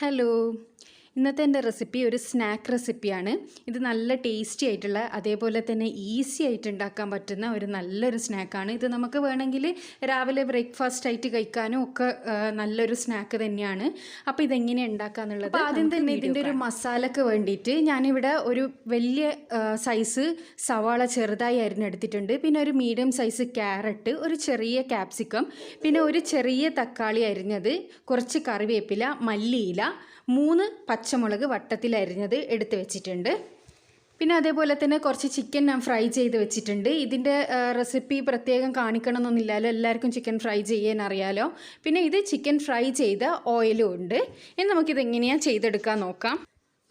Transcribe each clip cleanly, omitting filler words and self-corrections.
Hello, ഇന്നത്തെ എൻ്റെ recipe ഒരു സ്നാക്ക് റെസിപ്പിയാണ്. ഇത് നല്ല ടേസ്റ്റി ആയിട്ടുള്ള, അതേപോലെ തന്നെ ഈസി ആയിട്ട് ഉണ്ടാക്കാൻ പറ്റുന്ന ഒരു നല്ലൊരു സ്നാക്കാണ്. ഇത് നമുക്ക് വേണമെങ്കിൽ രാവിലെ ബ്രേക്ക്ഫാസ്റ്റ് ആയിട്ട് കഴിക്കാനും ഒക്കെ നല്ലൊരു സ്നാക്ക് തന്നെയാണ്. അപ്പോൾ ഇതെങ്ങനെ ഉണ്ടാക്കാന്നുള്ളത്, അപ്പോൾ ആദ്യം തന്നെ ഇതിൻ്റെ ഒരു മസാലക്ക് വേണ്ടിയിട്ട് ഞാനിവിടെ ഒരു വലിയ സൈസ് സവാള ചെറുതായി അരിഞ്ഞെടുത്തിട്ടുണ്ട്. പിന്നെ ഒരു മീഡിയം സൈസ് ക്യാരറ്റ്, ഒരു ചെറിയ ക്യാപ്സിക്കം, പിന്നെ ഒരു ചെറിയ തക്കാളി അരിഞ്ഞത്, കുറച്ച് കറിവേപ്പില, മല്ലിയില, 3 പച്ചമുളക് വട്ടത്തിൽ അരിഞ്ഞത് എടുത്ത് വെച്ചിട്ടുണ്ട്. പിന്നെ അതേപോലെ തന്നെ കുറച്ച് ചിക്കൻ ഞാൻ ഫ്രൈ ചെയ്ത് വെച്ചിട്ടുണ്ട്. ഇതിൻ്റെ റെസിപ്പി പ്രത്യേകം കാണിക്കണമെന്നൊന്നുമില്ലല്ലോ, എല്ലാവർക്കും ചിക്കൻ ഫ്രൈ ചെയ്യാൻ അറിയാലോ. പിന്നെ ഇത് ചിക്കൻ ഫ്രൈ ചെയ്ത ഓയിലും ഉണ്ട്. ഇനി നമുക്കിതെങ്ങനെയാണ് ചെയ്തെടുക്കാൻ നോക്കാം.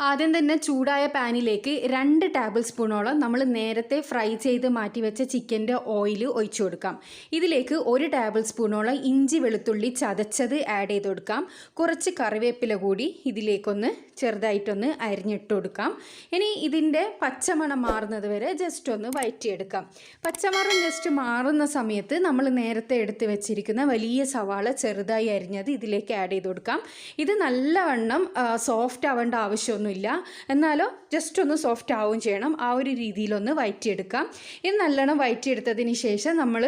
ആദ്യം തന്നെ ചൂടായ പാനിലേക്ക് 2 ടേബിൾ സ്പൂണോളം നമ്മൾ നേരത്തെ ഫ്രൈ ചെയ്ത് മാറ്റി വെച്ച ചിക്കൻ്റെ ഓയിൽ ഒഴിച്ചു കൊടുക്കാം. ഇതിലേക്ക് 1 ടേബിൾ സ്പൂണോളം ഇഞ്ചി വെളുത്തുള്ളി ചതച്ചത് ആഡ് ചെയ്ത് കൊടുക്കാം. കുറച്ച് കറിവേപ്പില കൂടി ഇതിലേക്കൊന്ന് ചെറുതായിട്ടൊന്ന് അരിഞ്ഞിട്ട് കൊടുക്കാം. ഇനി ഇതിൻ്റെ പച്ചമണം മാറുന്നത് വരെ ജസ്റ്റ് ഒന്ന് വഴറ്റിയെടുക്കാം. പച്ചമണം ജസ്റ്റ് മാറുന്ന സമയത്ത് നമ്മൾ നേരത്തെ എടുത്ത് വെച്ചിരിക്കുന്ന വലിയ സവാള ചെറുതായി അരിഞ്ഞത് ഇതിലേക്ക് ആഡ് ചെയ്ത് കൊടുക്കാം. ഇത് നല്ലവണ്ണം സോഫ്റ്റ് ആവേണ്ട ആവശ്യമൊന്നും ഇല്ല, എന്നാലോ ജസ്റ്റ് ഒന്ന് സോഫ്റ്റ് ആവുകയും ചെയ്യണം. ആ ഒരു രീതിയിലൊന്ന് വഴറ്റിയെടുക്കാം. ഇത് നല്ലോണം വഴറ്റിയെടുത്തതിന് ശേഷം നമ്മൾ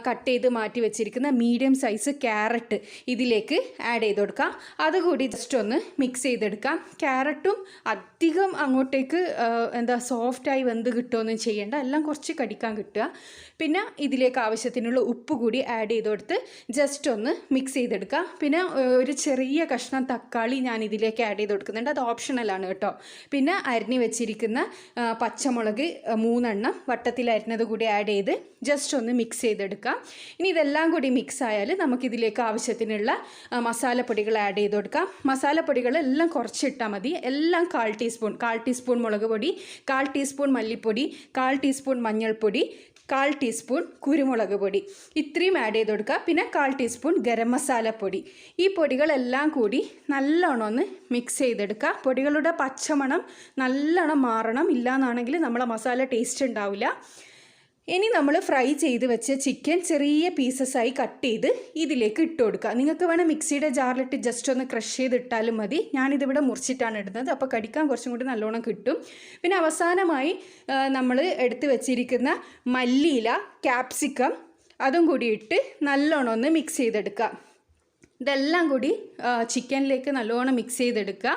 കട്ട് ചെയ്ത് മാറ്റി വെച്ചിരിക്കുന്ന മീഡിയം സൈസ് ക്യാരറ്റ് ഇതിലേക്ക് ആഡ് ചെയ്ത് കൊടുക്കാം. അതുകൂടി ജസ്റ്റ് ഒന്ന് മിക്സ് ചെയ്തെടുക്കാം. ക്യാരറ്റും അധികം അങ്ങോട്ടേക്ക് സോഫ്റ്റായി വെന്ത് കിട്ടുകയൊന്നും ചെയ്യേണ്ട, എല്ലാം കുറച്ച് കടിക്കാൻ കിട്ടുക. പിന്നെ ഇതിലേക്ക് ആവശ്യത്തിനുള്ള ഉപ്പ് കൂടി ആഡ് ചെയ്ത് കൊടുത്ത് ജസ്റ്റ് ഒന്ന് മിക്സ് ചെയ്തെടുക്കുക. പിന്നെ ഒരു ചെറിയ കഷ്ണം തക്കാളി ഞാൻ ഇതിലേക്ക് ആഡ് ചെയ്ത് കൊടുക്കുന്നുണ്ട്, അത് ഓപ്ഷണലാണ് കേട്ടോ. പിന്നെ അരിഞ്ഞ് വെച്ചിരിക്കുന്ന പച്ചമുളക് 3 എണ്ണം വട്ടത്തിൽ അരിഞ്ഞത് കൂടി ആഡ് ചെയ്ത് ജസ്റ്റ് ഒന്ന് മിക്സ് ചെയ്തെടുക്കാം. ഇനി ഇതെല്ലാം കൂടി മിക്സ് ആയാൽ നമുക്കിതിലേക്ക് ആവശ്യത്തിനുള്ള മസാലപ്പൊടികൾ ആഡ് ചെയ്ത് കൊടുക്കാം. മസാലപ്പൊടികളെല്ലാം കുറച്ചിട്ടാൽ മതി. എല്ലാം 1/4 ടീസ്പൂൺ മുളക് പൊടി, 1/4 ടീസ്പൂൺ മല്ലിപ്പൊടി, 1/4 ടീസ്പൂൺ മഞ്ഞൾപ്പൊടി, 1/4 ടീസ്പൂൺ കുരുമുളക് പൊടി, ഇത്രയും ആഡ് ചെയ്ത് കൊടുക്കുക. പിന്നെ 1/4 ടീസ്പൂൺ ഗരം മസാലപ്പൊടി. ഈ പൊടികളെല്ലാം കൂടി നല്ലോണം ഒന്ന് മിക്സ് ചെയ്തെടുക്കുക. പൊടികളുടെ പച്ചമണം നല്ലോണം മാറണം, ഇല്ലയെന്നാണെങ്കിൽ നമ്മളെ മസാല ടേസ്റ്റ് ഉണ്ടാവില്ല. ഇനി നമ്മൾ ഫ്രൈ ചെയ്ത് വെച്ച ചിക്കൻ ചെറിയ പീസസായി കട്ട് ചെയ്ത് ഇതിലേക്ക് ഇട്ട് കൊടുക്കുക. നിങ്ങൾക്ക് വേണം മിക്സിയുടെ ജാറിലിട്ട് ജസ്റ്റ് ഒന്ന് ക്രഷ് ചെയ്തിട്ടാലും മതി. ഞാനിതിവിടെ മുറിച്ചിട്ടാണ് ഇടുന്നത്, അപ്പോൾ കടിക്കാൻ കുറച്ചും കൂടി നല്ലോണം കിട്ടും. പിന്നെ അവസാനമായി നമ്മൾ എടുത്ത് വെച്ചിരിക്കുന്ന മല്ലിയില, ക്യാപ്സിക്കം അതും കൂടി ഇട്ട് നല്ലോണം ഒന്ന് മിക്സ് ചെയ്തെടുക്കുക. ഇതെല്ലാം കൂടി ചിക്കനിലേക്ക് നല്ലോണം മിക്സ് ചെയ്തെടുക്കുക.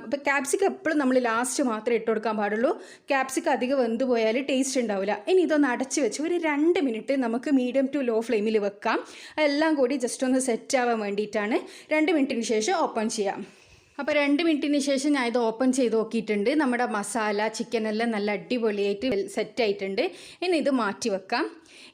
ഇപ്പോൾ ക്യാപ്സിക്കം എപ്പോഴും നമ്മൾ ലാസ്റ്റ് മാത്രമേ ഇട്ട് കൊടുക്കാൻ പാടുള്ളൂ. ക്യാപ്സിക്കം അധികം വെന്ത് പോയാൽ ടേസ്റ്റ് ഉണ്ടാവില്ല. ഇനി ഇതൊന്ന് അടച്ച് വെച്ച് ഒരു 2 മിനിറ്റ് നമുക്ക് മീഡിയം ടു ലോ ഫ്ലെയിമിൽ വെക്കാം. അതെല്ലാം കൂടി ജസ്റ്റ് ഒന്ന് സെറ്റ് ആവാൻ വേണ്ടിയിട്ടാണ്. 2 മിനിറ്റിന് ശേഷം ഓപ്പൺ ചെയ്യാം. അപ്പോൾ 2 മിനിറ്റിന് ശേഷം ഞാൻ ഇത് ഓപ്പൺ ചെയ്ത് നോക്കിയിട്ടുണ്ട്. നമ്മുടെ മസാല ചിക്കനെല്ലാം നല്ല അടിപൊളിയായിട്ട് സെറ്റായിട്ടുണ്ട്. ഇനി ഇത് മാറ്റി വെക്കാം.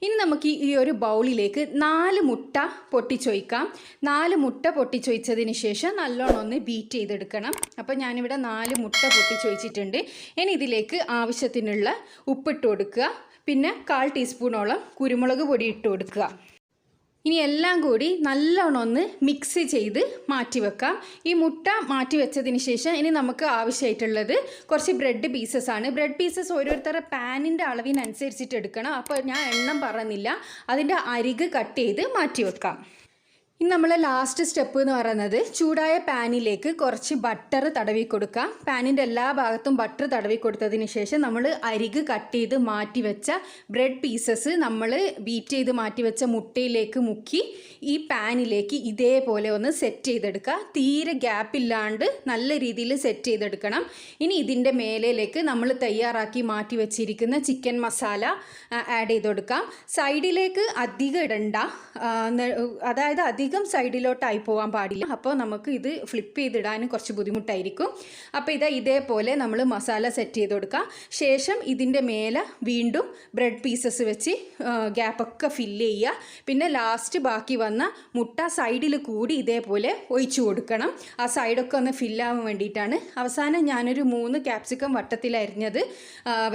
ഇനി നമുക്ക് ഈ ഒരു ബൗളിലേക്ക് 4 മുട്ട പൊട്ടിച്ചൊഴിക്കാം. 4 മുട്ട പൊട്ടിച്ചൊഴിച്ചതിന് ശേഷം നല്ലോണം ഒന്ന് ബീറ്റ് ചെയ്തെടുക്കണം. അപ്പോൾ ഞാനിവിടെ 4 മുട്ട പൊട്ടിച്ചൊഴിച്ചിട്ടുണ്ട്. ഇനി ഇതിലേക്ക് ആവശ്യത്തിനുള്ള ഉപ്പിട്ട് കൊടുക്കുക. പിന്നെ 1/4 ടീസ്പൂണോളം കുരുമുളക് പൊടി ഇട്ട് കൊടുക്കുക. ഇനി എല്ലാം കൂടി നല്ലോണം ഒന്ന് മിക്സ് ചെയ്ത് മാറ്റി വെക്കാം. ഈ മുട്ട മാറ്റി വെച്ചതിന് ശേഷം ഇനി നമുക്ക് ആവശ്യമായിട്ടുള്ളത് കുറച്ച് ബ്രെഡ് പീസസ് ആണ്. ബ്രെഡ് പീസസ് ഓരോരുത്തരുടെ പാനിൻ്റെ അളവിനനുസരിച്ചിട്ട് എടുക്കണം. അപ്പോൾ ഞാൻ എണ്ണം പറയുന്നില്ല, അതിൻ്റെ അരിക് കട്ട് ചെയ്ത് മാറ്റി വെക്കാം. ഇനി നമ്മളെ ലാസ്റ്റ് സ്റ്റെപ്പ് എന്ന് പറയുന്നത് ചൂടായ പാനിലേക്ക് കുറച്ച് ബട്ടർ തടവി കൊടുക്കാം. പാനിൻ്റെ എല്ലാ ഭാഗത്തും ബട്ടർ തടവി കൊടുത്തതിന് ശേഷം നമ്മൾ അരിക് കട്ട് ചെയ്ത് മാറ്റി വെച്ച ബ്രെഡ് പീസസ് നമ്മൾ ബീറ്റ് ചെയ്ത് മാറ്റി വെച്ച മുട്ടയിലേക്ക് മുക്കി ഈ പാനിലേക്ക് ഇതേപോലെ ഒന്ന് സെറ്റ് ചെയ്തെടുക്കുക. തീരെ ഗ്യാപ്പില്ലാണ്ട് നല്ല രീതിയിൽ സെറ്റ് ചെയ്തെടുക്കണം. ഇനി ഇതിൻ്റെ മേലേക്ക് നമ്മൾ തയ്യാറാക്കി മാറ്റി വെച്ചിരിക്കുന്ന ചിക്കൻ മസാല ആഡ് ചെയ്ത് കൊടുക്കാം. സൈഡിലേക്ക് അധികം ഇടണ്ട, അതായത് അധികം സൈഡിലോട്ടായി പോകാൻ പാടില്ല. അപ്പോൾ നമുക്ക് ഇത് ഫ്ലിപ്പ് ചെയ്തിടാനും കുറച്ച് ബുദ്ധിമുട്ടായിരിക്കും. അപ്പോൾ ഇതേപോലെ നമ്മൾ മസാല സെറ്റ് ചെയ്ത് കൊടുക്കാം. ശേഷം ഇതിൻ്റെ മേലെ വീണ്ടും ബ്രെഡ് പീസസ് വെച്ച് ഗ്യാപ്പൊക്കെ ഫില്ല് ചെയ്യുക. പിന്നെ ലാസ്റ്റ് ബാക്കി വന്ന മുട്ട സൈഡിൽ കൂടി ഇതേപോലെ ഒഴിച്ചു കൊടുക്കണം. ആ സൈഡൊക്കെ ഒന്ന് ഫില്ലാവാൻ വേണ്ടിയിട്ടാണ്. അവസാനം ഞാനൊരു 3 ക്യാപ്സിക്കം വട്ടത്തിൽ അരിഞ്ഞത്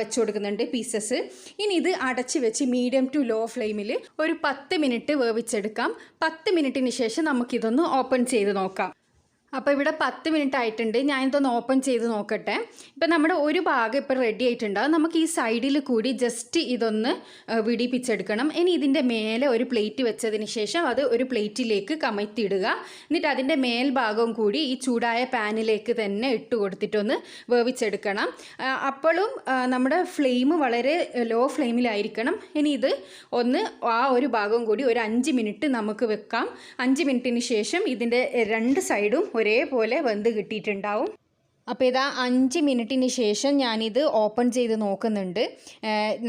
വെച്ച് കൊടുക്കുന്നുണ്ട് പീസസ്. ഇനി ഇത് അടച്ച് വെച്ച് മീഡിയം ടു ലോ ഫ്ലെയിമിൽ ഒരു 10 മിനിറ്റ് വേവിച്ചെടുക്കാം. 10 മിനിറ്റിന് ശേഷം നമുക്കിതൊന്ന് ഓപ്പൺ ചെയ്ത് നോക്കാം. അപ്പോൾ ഇവിടെ 10 മിനിറ്റ് ആയിട്ടുണ്ട്. ഞാനിതൊന്ന് ഓപ്പൺ ചെയ്ത് നോക്കട്ടെ. ഇപ്പം നമ്മുടെ ഒരു ഭാഗം ഇപ്പോൾ റെഡി ആയിട്ടുണ്ടാകും. നമുക്ക് ഈ സൈഡിൽ കൂടി ജസ്റ്റ് ഇതൊന്ന് വിടിപ്പിച്ചെടുക്കണം. ഇനി ഇതിൻ്റെ മേലെ ഒരു പ്ലേറ്റ് വെച്ചതിന് ശേഷം അത് ഒരു പ്ലേറ്റിലേക്ക് കമഴ്ത്തിയിടുക. എന്നിട്ട് അതിൻ്റെ മേൽഭാഗവും കൂടി ഈ ചൂടായ പാനിലേക്ക് തന്നെ ഇട്ട് കൊടുത്തിട്ടൊന്ന് വേവിച്ചെടുക്കണം. അപ്പോഴും നമ്മുടെ ഫ്ലെയിം വളരെ ലോ ഫ്ലെയിമിലായിരിക്കണം. ഇനി ഇത് ഒന്ന് ആ ഒരു ഭാഗവും കൂടി ഒരു 5 മിനിറ്റ് നമുക്ക് വെക്കാം. 5 മിനിറ്റിന് ശേഷം ഇതിൻ്റെ രണ്ട് സൈഡും ഒരേപോലെ വെന്ത് കിട്ടിയിട്ടുണ്ടാവും. അപ്പോൾ ഇതാ 5 മിനിറ്റിന് ശേഷം ഞാനിത് ഓപ്പൺ ചെയ്ത് നോക്കുന്നുണ്ട്.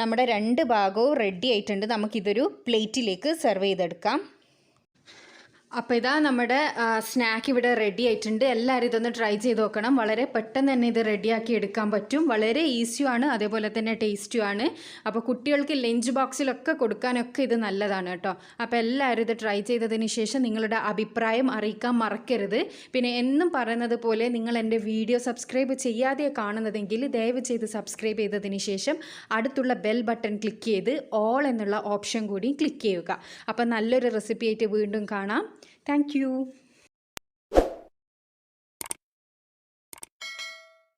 നമ്മുടെ രണ്ട് ഭാഗവും റെഡി ആയിട്ടുണ്ട്. നമുക്കിതൊരു പ്ലേറ്റിലേക്ക് സെർവ് ചെയ്തെടുക്കാം. അപ്പോൾ ഇതാ നമ്മുടെ സ്നാക്ക് ഇവിടെ റെഡി ആയിട്ടുണ്ട്. എല്ലാവരും ഇതൊന്ന് ട്രൈ ചെയ്ത് നോക്കണം. വളരെ പെട്ടെന്ന് തന്നെ ഇത് റെഡിയാക്കി എടുക്കാൻ പറ്റും. വളരെ ഈസിയുമാണ്, അതേപോലെ തന്നെ ടേസ്റ്റുമാണ്. അപ്പോൾ കുട്ടികൾക്ക് ലഞ്ച് ബോക്സിലൊക്കെ കൊടുക്കാനൊക്കെ ഇത് നല്ലതാണ് കേട്ടോ. അപ്പോൾ എല്ലാവരും ഇത് ട്രൈ ചെയ്തതിന് ശേഷം നിങ്ങളുടെ അഭിപ്രായം അറിയിക്കാൻ മറക്കരുത്. പിന്നെ എന്നും പറയുന്നത് പോലെ നിങ്ങൾ എൻ്റെ വീഡിയോ സബ്സ്ക്രൈബ് ചെയ്യാതെ കാണുന്നതെങ്കിൽ ദയവ് ചെയ്ത് സബ്സ്ക്രൈബ് ചെയ്തതിന് ശേഷം അടുത്തുള്ള ബെൽ ബട്ടൺ ക്ലിക്ക് ചെയ്ത് ഓൾ എന്നുള്ള ഓപ്ഷൻ കൂടി ക്ലിക്ക് ചെയ്യുക. അപ്പോൾ നല്ലൊരു റെസിപ്പി ആയിട്ട് വീണ്ടും കാണാം. Thank you.